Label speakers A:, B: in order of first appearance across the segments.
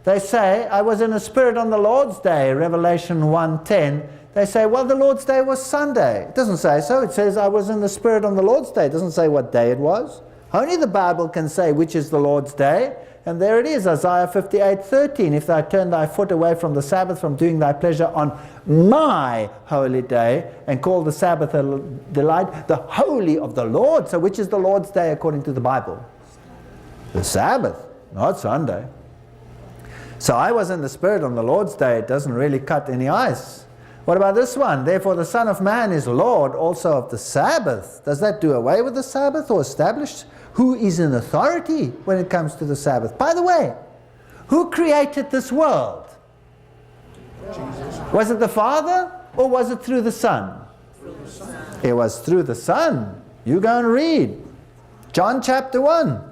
A: They say, I was in the Spirit on the Lord's Day, Revelation 1:10. They say, well, the Lord's Day was Sunday. It doesn't say so. It says, I was in the Spirit on the Lord's Day. It doesn't say what day it was. Only the Bible can say which is the Lord's Day. And there it is, Isaiah 58:13. If thou turn thy foot away from the Sabbath, from doing thy pleasure on my holy day, and call the Sabbath a delight, the holy of the Lord. So which is the Lord's Day according to the Bible? The Sabbath, not Sunday. So I was in the Spirit on the Lord's Day. It doesn't really cut any ice. What about this one? Therefore the Son of Man is Lord also of the Sabbath. Does that do away with the Sabbath or establish who is in authority when it comes to the Sabbath? By the way, who created this world? Jesus. Was it the Father or was it through the Son? Through the Son. It was through the Son. You go and read. John chapter 1.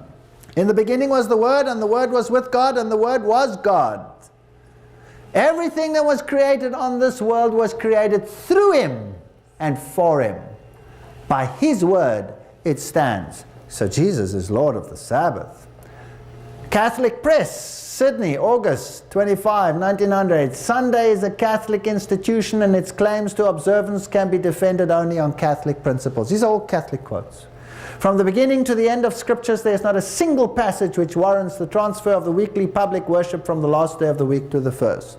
A: In the beginning was the Word, and the Word was with God, and the Word was God. Everything that was created on this world was created through Him and for Him. By His Word it stands. So Jesus is Lord of the Sabbath. Catholic Press, Sydney, August 25, 1900. Sunday is a Catholic institution and its claims to observance can be defended only on Catholic principles. These are all Catholic quotes. From the beginning to the end of Scriptures, there is not a single passage which warrants the transfer of the weekly public worship from the last day of the week to the first.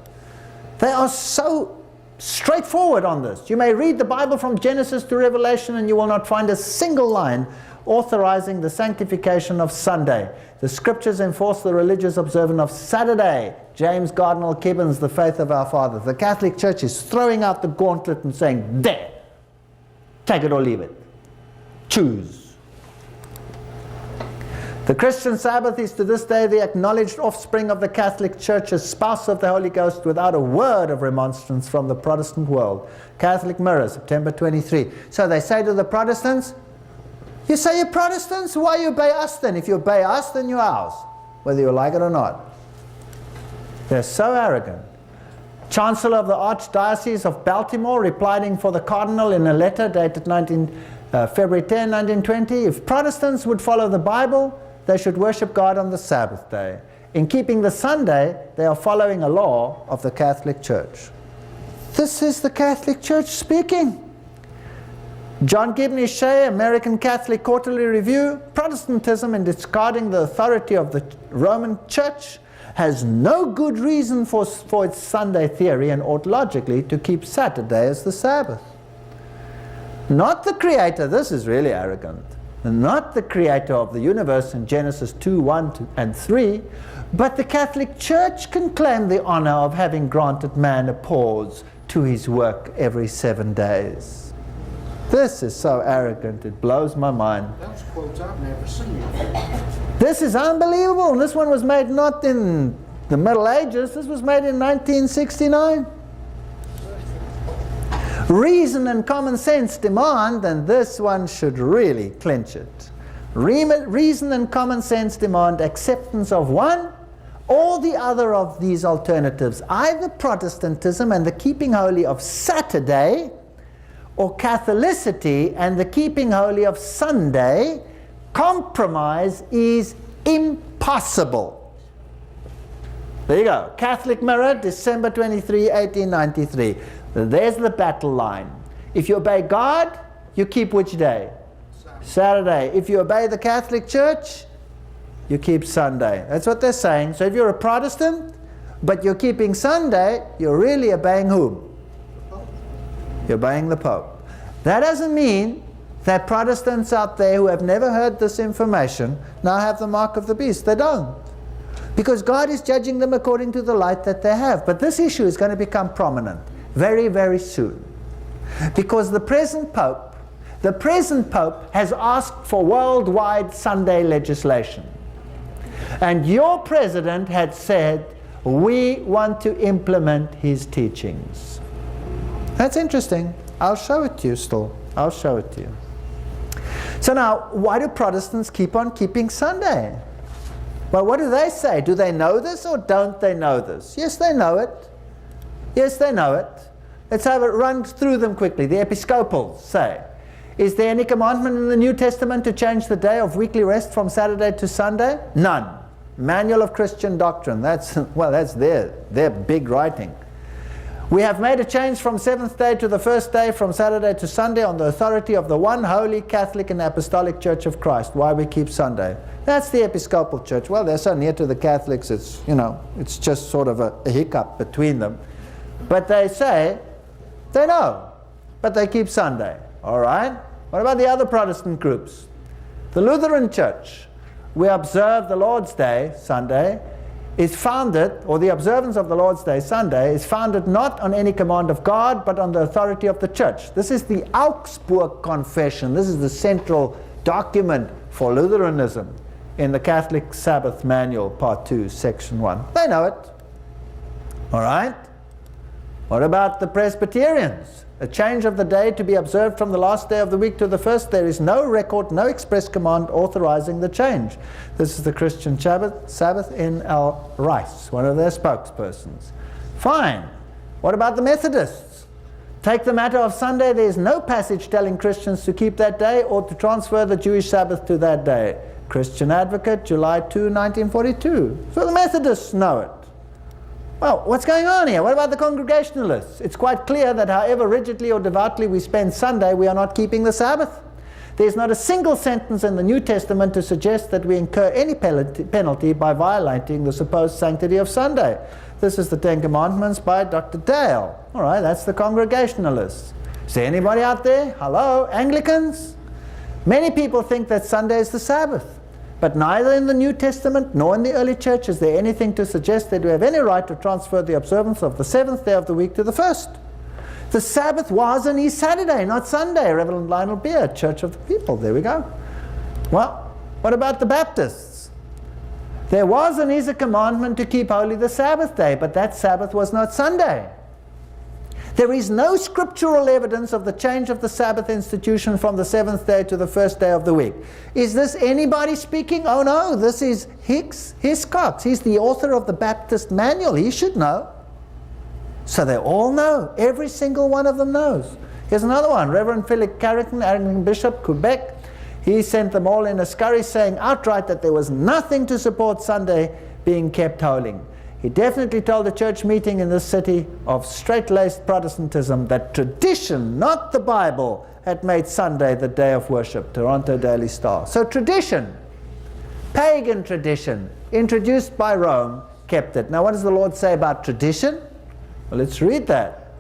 A: They are so straightforward on this. You may read the Bible from Genesis to Revelation and you will not find a single line authorizing the sanctification of Sunday. The Scriptures enforce the religious observance of Saturday. James Cardinal Gibbons, The Faith of Our Fathers. The Catholic Church is throwing out the gauntlet and saying, there, take it or leave it. Choose. The Christian Sabbath is to this day the acknowledged offspring of the Catholic Church as spouse of the Holy Ghost without a word of remonstrance from the Protestant world. Catholic Mirror, September 23. So they say to the Protestants, you say you're Protestants? Why you obey us then? If you obey us, then you're ours, whether you like it or not. They're so arrogant. Chancellor of the Archdiocese of Baltimore, replying for the Cardinal in a letter dated February 10, 1920, if Protestants would follow the Bible, they should worship God on the Sabbath day. In keeping the Sunday, they are following a law of the Catholic Church. This is the Catholic Church speaking. John Gibney Shea, American Catholic Quarterly Review, Protestantism in discarding the authority of the Roman Church has no good reason for its Sunday theory and ought logically to keep Saturday as the Sabbath. Not the Creator, this is really arrogant, not the Creator of the universe in Genesis 2, 1 and 3, but the Catholic Church can claim the honor of having granted man a pause to his work every 7 days. This is so arrogant, it blows my mind.
B: That's quotes I've never seen before.
A: This is unbelievable. This one was made not in the Middle Ages, this was made in 1969. Reason and common sense demand, and this one should really clinch it. Reason and common sense demand acceptance of one or the other of these alternatives, either Protestantism and the keeping holy of Saturday, or Catholicity and the keeping holy of Sunday. Compromise is impossible. There you go. Catholic Mirror, December 23, 1893. There's the battle line. If you obey God, you keep which day? Saturday. If you obey the Catholic Church, you keep Sunday. That's what they're saying. So if you're a Protestant, but you're keeping Sunday, you're really obeying whom? You're obeying the Pope. That doesn't mean that Protestants out there who have never heard this information now have the mark of the beast. They don't. Because God is judging them according to the light that they have. But this issue is going to become prominent very, very soon. Because the present Pope has asked for worldwide Sunday legislation. And your president had said, we want to implement his teachings. That's interesting. I'll show it to you still. I'll show it to you. So now, why do Protestants keep on keeping Sunday? Well, what do they say? Do they know this or don't they know this? Yes, they know it. Yes, they know it. Let's have it run through them quickly. The Episcopals say, is there any commandment in the New Testament to change the day of weekly rest from Saturday to Sunday? None. Manual of Christian Doctrine. That's their big writing. We have made a change from seventh day to the first day, from Saturday to Sunday, on the authority of the one holy Catholic and Apostolic Church of Christ. Why we keep Sunday? That's the Episcopal Church. Well, they're so near to the Catholics, it's just sort of a hiccup between them. But they say, they know, but they keep Sunday. All right? What about the other Protestant groups? The Lutheran Church, we observe the Lord's Day, Sunday, is founded, or the observance of the Lord's Day, Sunday, is founded not on any command of God, but on the authority of the church. This is the Augsburg Confession. This is the central document for Lutheranism in the Catholic Sabbath Manual, Part 2, Section 1. They know it. All right? What about the Presbyterians? A change of the day to be observed from the last day of the week to the first. There is no record, no express command authorizing the change. This is the Christian Sabbath in L. Rice, one of their spokespersons. Fine. What about the Methodists? Take the matter of Sunday. There is no passage telling Christians to keep that day or to transfer the Jewish Sabbath to that day. Christian Advocate, July 2, 1942. So the Methodists know it. Well, what's going on here? What about the Congregationalists? It's quite clear that however rigidly or devoutly we spend Sunday, we are not keeping the Sabbath. There's not a single sentence in the New Testament to suggest that we incur any penalty by violating the supposed sanctity of Sunday. This is the Ten Commandments by Dr. Dale. All right, that's the Congregationalists. Is there anybody out there? Hello, Anglicans? Many people think that Sunday is the Sabbath. But neither in the New Testament nor in the early church is there anything to suggest that we have any right to transfer the observance of the seventh day of the week to the first. The Sabbath was and is Saturday, not Sunday. Reverend Lionel Beer, Church of the People. There we go. Well, what about the Baptists? There was and is a commandment to keep holy the Sabbath day, but that Sabbath was not Sunday. There is no scriptural evidence of the change of the Sabbath institution from the seventh day to the first day of the week. Is this anybody speaking? Oh no, this is Hiscox. He's the author of the Baptist Manual. He should know. So they all know. Every single one of them knows. Here's another one. Reverend Philip Carrington, Anglican Bishop, Quebec. He sent them all in a scurry saying outright that there was nothing to support Sunday being kept holy. He definitely told a church meeting in this city of straight-laced Protestantism that tradition, not the Bible, had made Sunday the day of worship. Toronto Daily Star. So tradition, pagan tradition, introduced by Rome, kept it. Now what does the Lord say about tradition? Well, let's read that.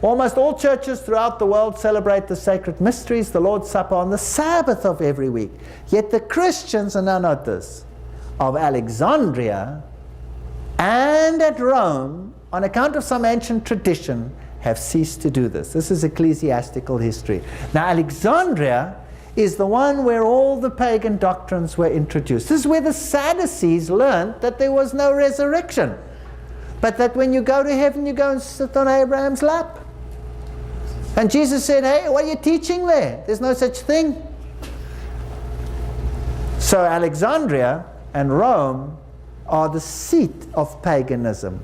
A: Almost all churches throughout the world celebrate the sacred mysteries, the Lord's Supper, on the Sabbath of every week. Yet the Christians, and now note this, of Alexandria and at Rome, on account of some ancient tradition, have ceased to do this. This is ecclesiastical history. Now, Alexandria is the one where all the pagan doctrines were introduced. This is where the Sadducees learned that there was no resurrection, but that when you go to heaven, you go and sit on Abraham's lap. And Jesus said, hey, what are you teaching there? There's no such thing. So Alexandria and Rome are the seat of paganism.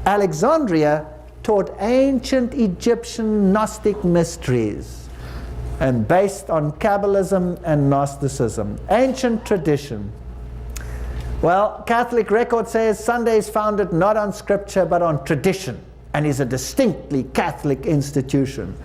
A: Alexandria taught ancient Egyptian Gnostic mysteries and based on Kabbalism and Gnosticism, ancient tradition. Well, Catholic record says Sunday is founded not on scripture but on tradition and is a distinctly Catholic institution.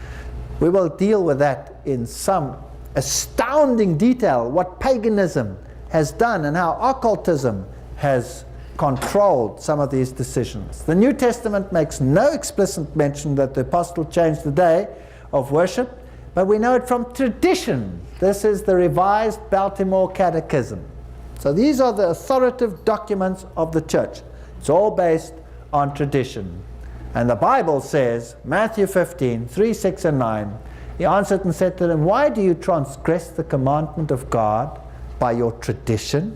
A: We will deal with that in some astounding detail, what paganism has done and how occultism has controlled some of these decisions. The New Testament makes no explicit mention that the apostle changed the day of worship, but we know it from tradition. This is the Revised Baltimore Catechism. So these are the authoritative documents of the church. It's all based on tradition. And the Bible says, Matthew 15, 3, 6, and 9, he answered and said to them, why do you transgress the commandment of God by your tradition?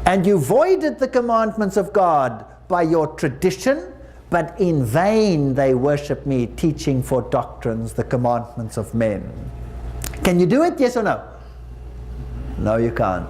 A: And you voided the commandments of God by your tradition, but in vain they worship me, teaching for doctrines the commandments of men. Can you do it, yes or no? No, you can't.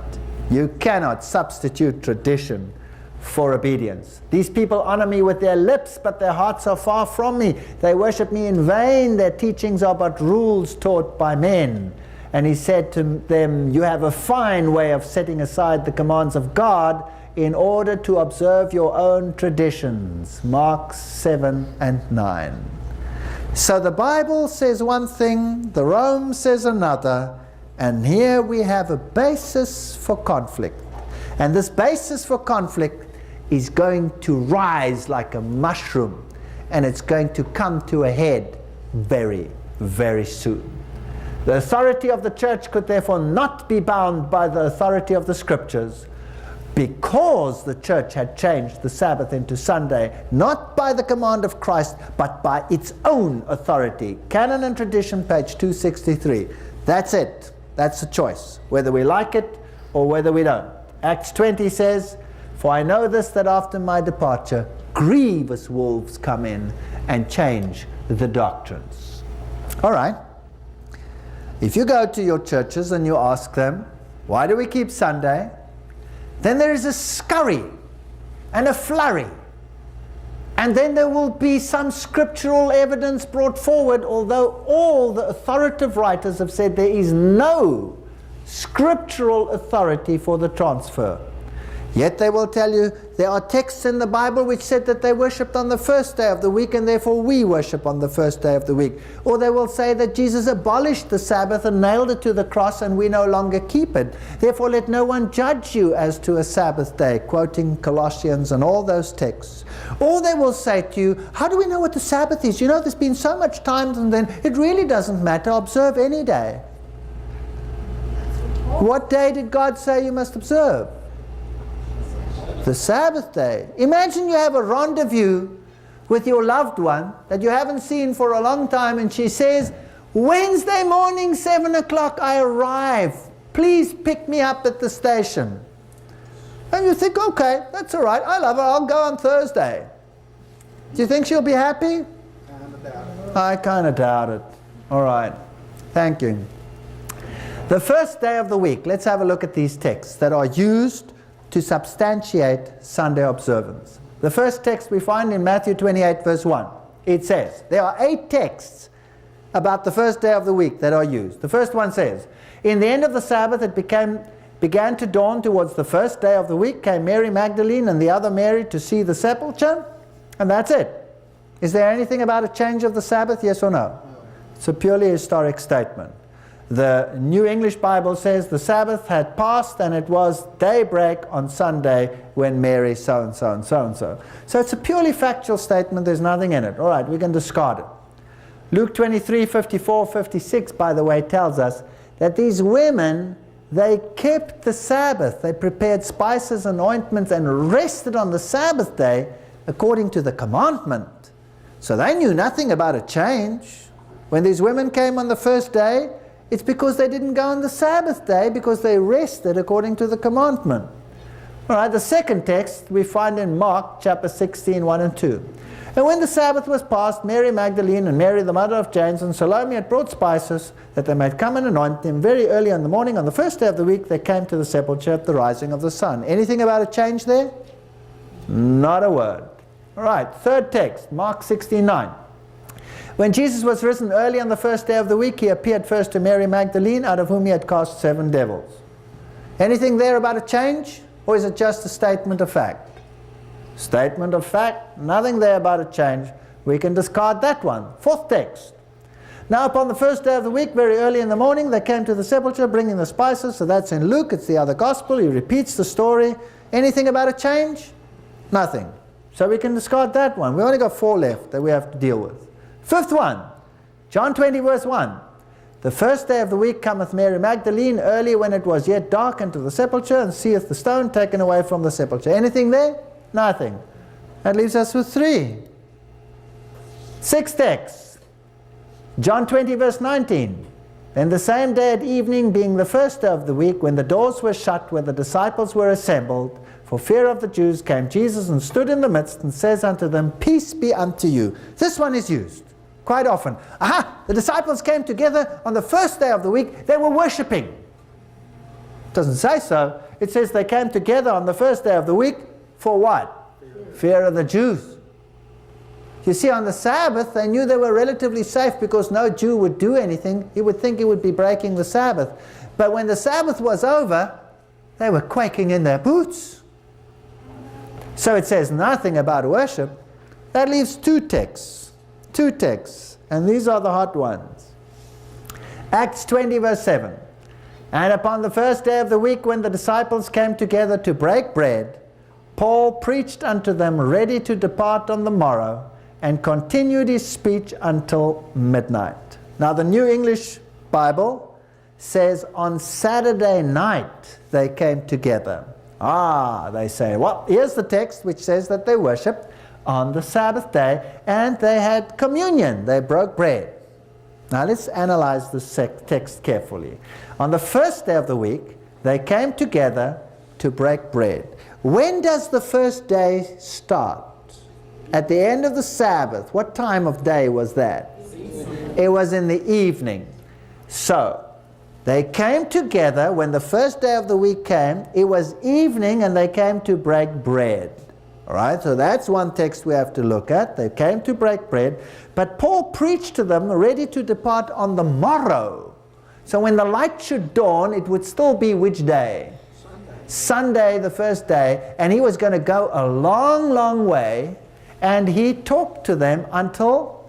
A: You cannot substitute tradition for obedience. These people honor me with their lips, but their hearts are far from me. They worship me in vain. Their teachings are but rules taught by men. And he said to them, you have a fine way of setting aside the commands of God in order to observe your own traditions. Mark 7 and 9. So the Bible says one thing, the Rome says another, and here we have a basis for conflict. And this basis for conflict is going to rise like a mushroom, and it's going to come to a head very, very soon. The authority of the church could therefore not be bound by the authority of the Scriptures, because the church had changed the Sabbath into Sunday, not by the command of Christ, but by its own authority. Canon and Tradition, page 263. That's it. That's the choice, whether we like it or whether we don't. Acts 20 says, for I know this, that after my departure, grievous wolves come in and change the doctrines. All right. If you go to your churches and you ask them, why do we keep Sunday? Then there is a scurry and a flurry. And then there will be some scriptural evidence brought forward, although all the authoritative writers have said there is no scriptural authority for the transfer. Yet they will tell you there are texts in the Bible which said that they worshipped on the first day of the week, and therefore we worship on the first day of the week. Or they will say that Jesus abolished the Sabbath and nailed it to the cross, and we no longer keep it. Therefore let no one judge you as to a Sabbath day, quoting Colossians and all those texts. Or they will say to you, how do we know what the Sabbath is? You know, there's been so much time, and then it really doesn't matter. Observe any day. What day did God say you must observe? The Sabbath day. Imagine you have a rendezvous with your loved one that you haven't seen for a long time, and she says, Wednesday morning, 7 o'clock, I arrive. Please pick me up at the station. And you think, okay, that's all right. I love her. I'll go on Thursday. Do you think she'll be happy? I kind of doubt it. All right. Thank you. The first day of the week. Let's have a look at these texts that are used to substantiate Sunday observance. The first text we find in Matthew 28 verse 1. It says, there are 8 texts about the first day of the week that are used. The first one says, in the end of the Sabbath it began to dawn towards the first day of the week, came Mary Magdalene and the other Mary to see the sepulchre, and that's it. Is there anything about a change of the Sabbath, yes or no? It's a purely historic statement. The New English Bible says the Sabbath had passed and it was daybreak on Sunday when Mary so-and-so and so-and-so. So it's a purely factual statement. There's nothing in it. All right, we can discard it. Luke 23, 54, 56, by the way, tells us that these women, they kept the Sabbath. They prepared spices and ointments and rested on the Sabbath day according to the commandment. So they knew nothing about a change. When these women came on the first day, it's because they didn't go on the Sabbath day, because they rested according to the commandment. All right, the second text we find in Mark chapter 16, 1 and 2. And when the Sabbath was past, Mary Magdalene and Mary the mother of James and Salome had brought spices that they might come and anoint him. Very early in the morning on the first day of the week they came to the sepulchre at the rising of the sun. Anything about a change there? Not a word. All right, third text, Mark 16, 9. When Jesus was risen early on the first day of the week, he appeared first to Mary Magdalene, out of whom he had cast 7 devils. Anything there about a change? Or is it just a statement of fact? Statement of fact, nothing there about a change. We can discard that one. Fourth text. Now upon the first day of the week, very early in the morning, they came to the sepulchre bringing the spices. So that's in Luke, it's the other gospel. He repeats the story. Anything about a change? Nothing. So we can discard that one. We only got 4 left that we have to deal with. Fifth one, John 20 verse 1. The first day of the week cometh Mary Magdalene early when it was yet dark into the sepulchre, and seeth the stone taken away from the sepulchre. Anything there? Nothing. That leaves us with 3. Sixth text, John 20 verse 19. Then the same day at evening, being the first day of the week, when the doors were shut where the disciples were assembled, for fear of the Jews, came Jesus and stood in the midst and says unto them, Peace be unto you. This one is used quite often. Aha! The disciples came together on the first day of the week. They were worshipping. It doesn't say so. It says they came together on the first day of the week for what? Fear of the Jews. You see, on the Sabbath, they knew they were relatively safe because no Jew would do anything. He would think he would be breaking the Sabbath. But when the Sabbath was over, they were quaking in their boots. So it says nothing about worship. That leaves two texts, and these are the hot ones. Acts 20 verse 7. And upon the first day of the week, when the disciples came together to break bread, Paul preached unto them, ready to depart on the morrow, and continued his speech until midnight. Now the New English Bible says on Saturday night they came together. They say, well, here's the text which says that they worshipped on the Sabbath day and they had communion. They broke bread. Now let's analyze this text carefully. On the first day of the week, they came together to break bread. When does the first day start? At the end of the Sabbath. What time of day was that? It was in the evening. So, they came together when the first day of the week came. It was evening and they came to break bread. All right, so that's one text we have to look at. They came to break bread. But Paul preached to them, ready to depart on the morrow. So when the light should dawn, it would still be which day? Sunday, the first day. And he was going to go a long, long way. And he talked to them until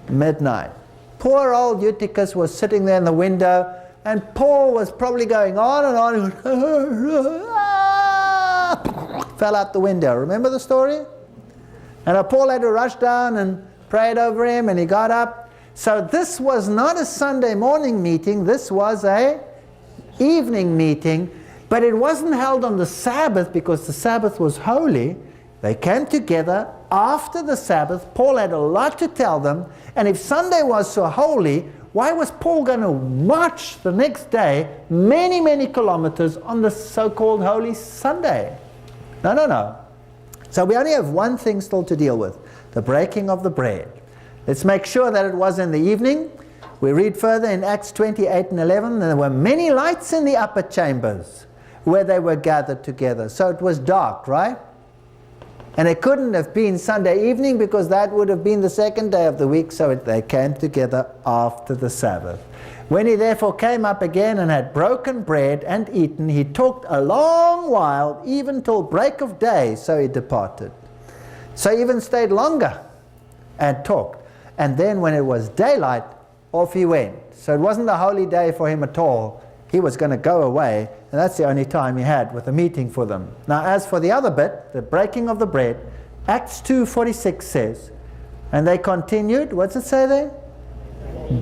A: midnight. Poor old Eutychus was sitting there in the window. And Paul was probably going on and on. Fell out the window. Remember the story? And Paul had to rush down and prayed over him, and he got up. So this was not a Sunday morning meeting. This was a evening meeting. But it wasn't held on the Sabbath because the Sabbath was holy. They came together after the Sabbath. Paul had a lot to tell them. And if Sunday was so holy, why was Paul going to march the next day many, many kilometers on the so-called Holy Sunday? No. So we only have one thing still to deal with, the breaking of the bread. Let's make sure that it was in the evening. We read further in Acts 28 and 11, there were many lights in the upper chambers where they were gathered together. So it was dark, right? And it couldn't have been Sunday evening because that would have been the second day of the week, so they came together after the Sabbath. When he therefore came up again and had broken bread and eaten, he talked a long while, even till break of day, so he departed. So he even stayed longer and talked. And then when it was daylight, off he went. So it wasn't a holy day for him at all. He was going to go away, and that's the only time he had with a meeting for them. Now as for the other bit, the breaking of the bread, Acts 2:46 says, and they continued, what's it say there?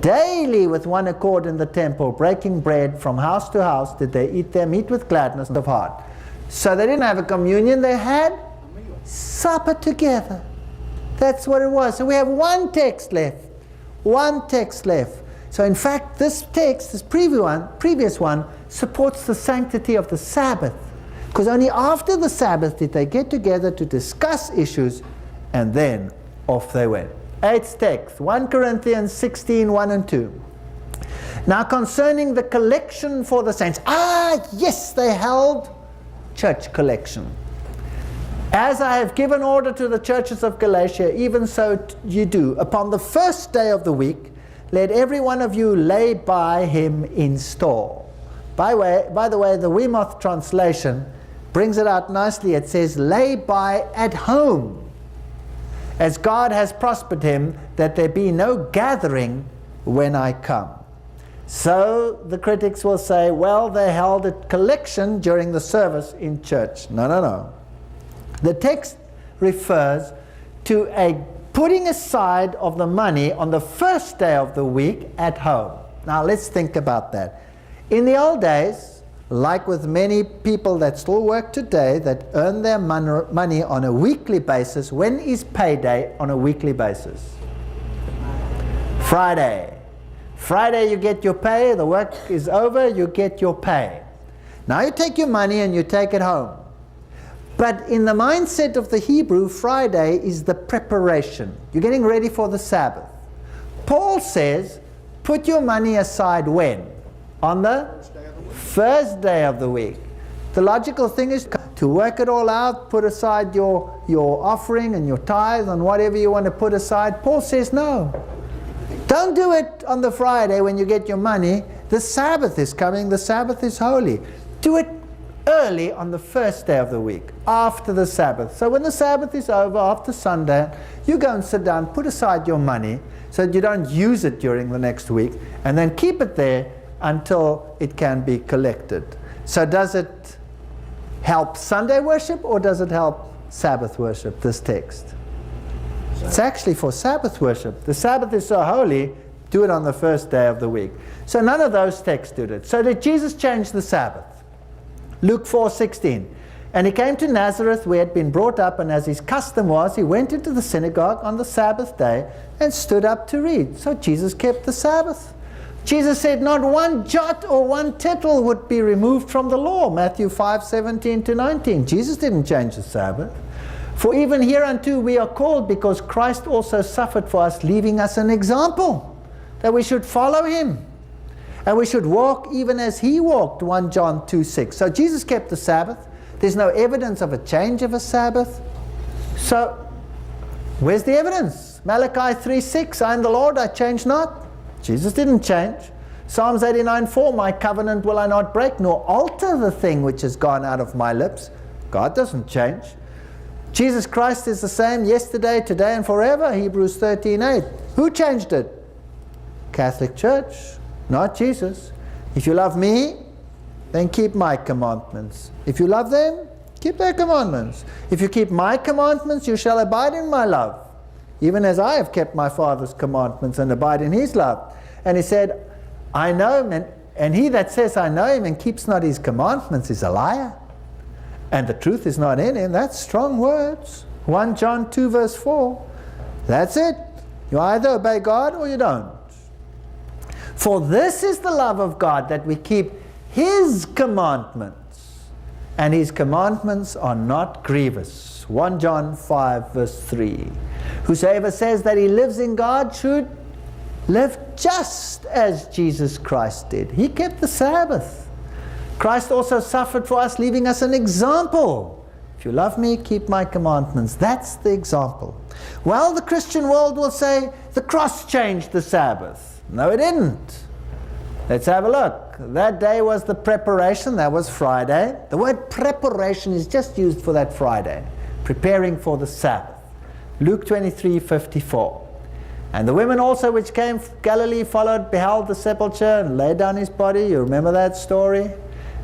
A: Daily with one accord in the temple, breaking bread from house to house, did they eat their meat with gladness of heart. So they didn't have a communion, they had supper together. That's what it was. So we have one text left. One text left. So in fact, this text, this previous one, supports the sanctity of the Sabbath. Because only after the Sabbath did they get together to discuss issues, and then off they went. 8th text, 1 Corinthians 16, 1 and 2. Now concerning the collection for the saints. Yes, they held church collection. As I have given order to the churches of Galatia, even so you do. Upon the first day of the week, let every one of you lay by him in store. By the way, the Weymouth translation brings it out nicely. It says, lay by at home, as God has prospered him, that there be no gathering when I come. So the critics will say, well, they held a collection during the service in church. No. The text refers to a putting aside of the money on the first day of the week at home. Now let's think about that. In the old days, like with many people that still work today that earn their money on a weekly basis, when is payday on a weekly basis? Friday. Friday you get your pay, the work is over, you get your pay. Now you take your money and you take it home. But in the mindset of the Hebrew, Friday is the preparation. You're getting ready for the Sabbath. Paul says, put your money aside when? On the first day of the week. The logical thing is to work it all out, put aside your offering and your tithe and whatever you want to put aside. Paul says no. Don't do it on the Friday when you get your money. The Sabbath is coming. The Sabbath is holy. Do it early on the first day of the week, after the Sabbath. So when the Sabbath is over, after Sunday, you go and sit down, put aside your money so that you don't use it during the next week, and then keep it there until it can be collected. So does it help Sunday worship or does it help Sabbath worship, this text? It's actually for Sabbath worship. The Sabbath is so holy, do it on the first day of the week. So none of those texts did it. So did Jesus change the Sabbath? Luke 4:16. And he came to Nazareth where he had been brought up, and as his custom was, he went into the synagogue on the Sabbath day and stood up to read. So Jesus kept the Sabbath. Jesus said not one jot or one tittle would be removed from the law. Matthew 5:17 to 19. Jesus didn't change the Sabbath. For even hereunto we are called, because Christ also suffered for us, leaving us an example, that we should follow him. And we should walk even as he walked, 1 John 2:6. So Jesus kept the Sabbath. There's no evidence of a change of a Sabbath. So where's the evidence? Malachi 3:6, I am the Lord, I change not. Jesus didn't change. Psalms 89:4, my covenant will I not break, nor alter the thing which has gone out of my lips. God doesn't change. Jesus Christ is the same yesterday, today, and forever. Hebrews 13:8. Who changed it? Catholic Church, not Jesus. If you love me, then keep my commandments. If you love them, keep their commandments. If you keep my commandments, you shall abide in my love, even as I have kept my Father's commandments and abide in his love. And he said, I know him, and he that says I know him and keeps not his commandments is a liar, and the truth is not in him. That's strong words. 1 John 2 verse 4. That's it. You either obey God or you don't. For this is the love of God, that we keep his commandments, and his commandments are not grievous. 1 John 5 verse 3. Whosoever says that he lives in God should live just as Jesus Christ did. He kept the Sabbath. Christ also suffered for us, leaving us an example. If you love me, keep my commandments. That's the example. Well, the Christian world will say the cross changed the Sabbath. No, it didn't. Let's have a look. That day was the preparation. That was Friday. The word preparation is just used for that Friday, preparing for the Sabbath. Luke 23:54. And the women also which came from Galilee followed, beheld the sepulchre, and laid down his body. You remember that story?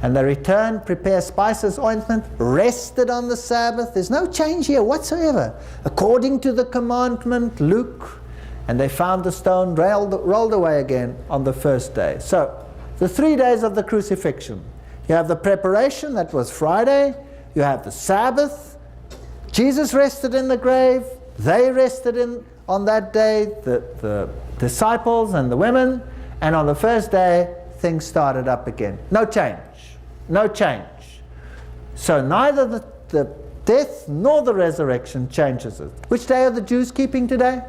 A: And they returned, prepared spices, ointment, rested on the Sabbath. There's no change here whatsoever. According to the commandment, Luke. And they found the stone rolled away again on the first day. So, the 3 days of the crucifixion. You have the preparation, that was Friday. You have the Sabbath. Jesus rested in the grave. They rested on that day, the disciples and the women. And on the first day, things started up again. No change. No change. So neither the death nor the resurrection changes it. Which day are the Jews keeping today?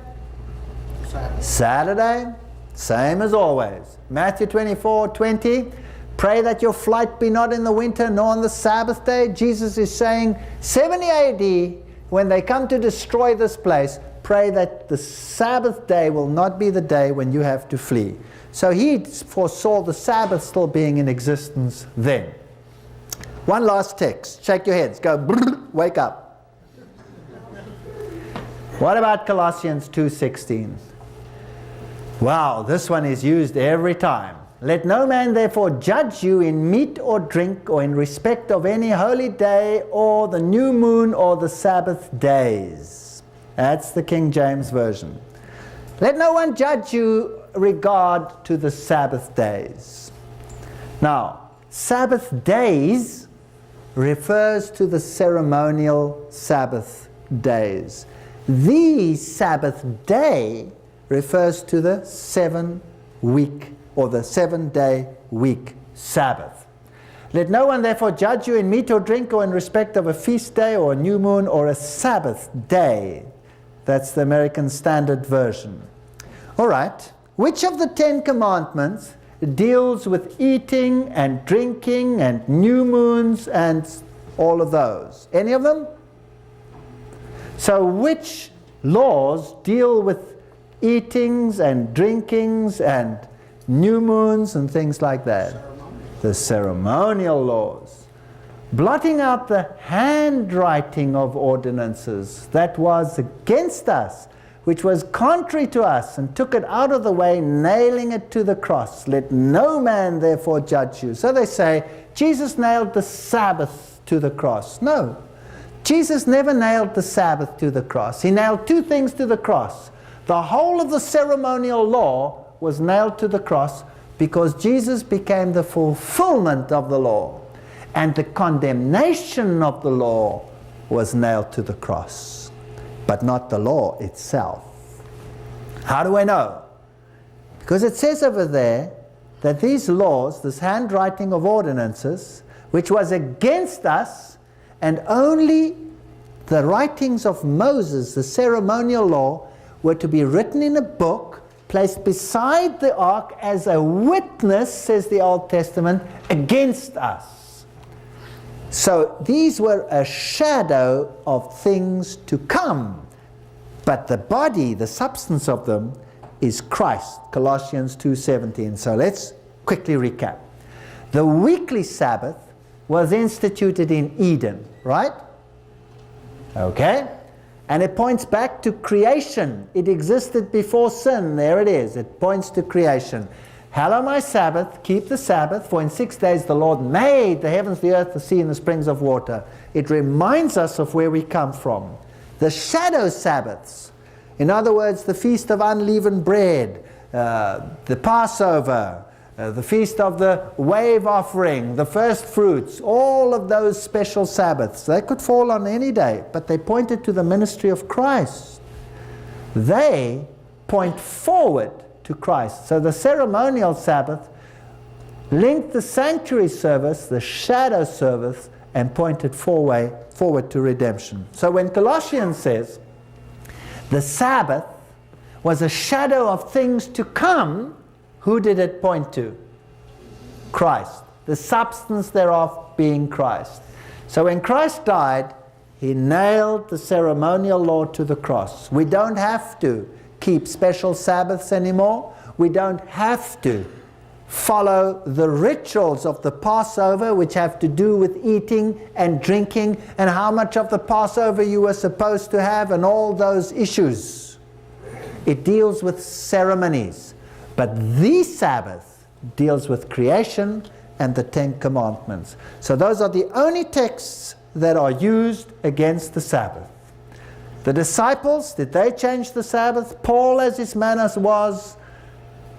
A: Saturday. Same as always. Matthew 24:20. Pray that your flight be not in the winter nor on the Sabbath day. Jesus is saying 70 AD, when they come to destroy this place, pray that the Sabbath day will not be the day when you have to flee. So he foresaw the Sabbath still being in existence then. One last text. Shake your heads. Go, brrr, wake up. What about Colossians 2:16? Wow, this one is used every time. Let no man therefore judge you in meat or drink, or in respect of any holy day, or the new moon, or the Sabbath days. That's the King James Version. Let no one judge you regard to the Sabbath days. Now, Sabbath days refers to the ceremonial Sabbath days. The Sabbath day refers to the 7-week or the 7-day week Sabbath. Let no one therefore judge you in meat or drink, or in respect of a feast day, or a new moon, or a Sabbath day. That's the American Standard Version. All right. Which of the 10 commandments deals with eating and drinking and new moons and all of those. Any of them? So which laws deal with eatings and drinkings and new moons and things like that? The ceremonial laws. Blotting out the handwriting of ordinances that was against us, which was contrary to us, and took it out of the way, nailing it to the cross. Let no man therefore judge you. So they say, Jesus nailed the Sabbath to the cross. No. Jesus never nailed the Sabbath to the cross. He nailed two things to the cross. The whole of the ceremonial law was nailed to the cross because Jesus became the fulfillment of the law. And the condemnation of the law was nailed to the cross, but not the law itself. How do I know? Because it says over there that these laws, this handwriting of ordinances, which was against us, and only the writings of Moses, the ceremonial law, were to be written in a book, placed beside the ark as a witness, says the Old Testament, against us. So these were a shadow of things to come. But the body, the substance of them, is Christ. Colossians 2:17. So let's quickly recap. The weekly Sabbath was instituted in Eden, right? Okay? And it points back to creation. It existed before sin. There it is. It points to creation. Hallow my Sabbath, keep the Sabbath, for in 6 days the Lord made the heavens, the earth, the sea, and the springs of water. It reminds us of where we come from. The shadow Sabbaths, in other words, the Feast of Unleavened Bread, the Passover, the Feast of the Wave Offering, the First Fruits, all of those special Sabbaths, they could fall on any day, but they pointed to the ministry of Christ. They point forward to Christ. So the ceremonial Sabbath linked the sanctuary service, the shadow service, and pointed forward to redemption. So when Colossians says the Sabbath was a shadow of things to come, who did it point to? Christ. The substance thereof being Christ. So when Christ died, he nailed the ceremonial law to the cross. We don't have to keep special Sabbaths anymore. We don't have to follow the rituals of the Passover, which have to do with eating and drinking and how much of the Passover you were supposed to have and all those issues. It deals with ceremonies. But the Sabbath deals with creation and the Ten Commandments. So those are the only texts that are used against the Sabbath. The disciples, did they change the Sabbath? Paul, as his manners was,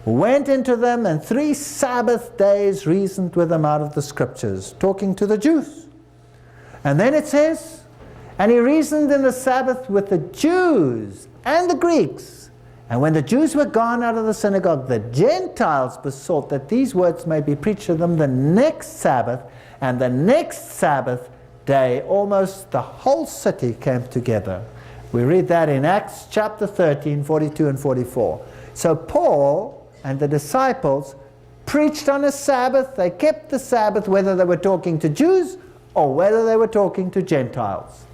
A: went into them and 3 Sabbath days reasoned with them out of the Scriptures, talking to the Jews. And then it says, and he reasoned in the Sabbath with the Jews and the Greeks. And when the Jews were gone out of the synagogue, the Gentiles besought that these words may be preached to them the next Sabbath. And the next Sabbath day, almost the whole city came together. We read that in Acts chapter 13, 42 and 44. So Paul and the disciples preached on a Sabbath. They kept the Sabbath, whether they were talking to Jews or whether they were talking to Gentiles.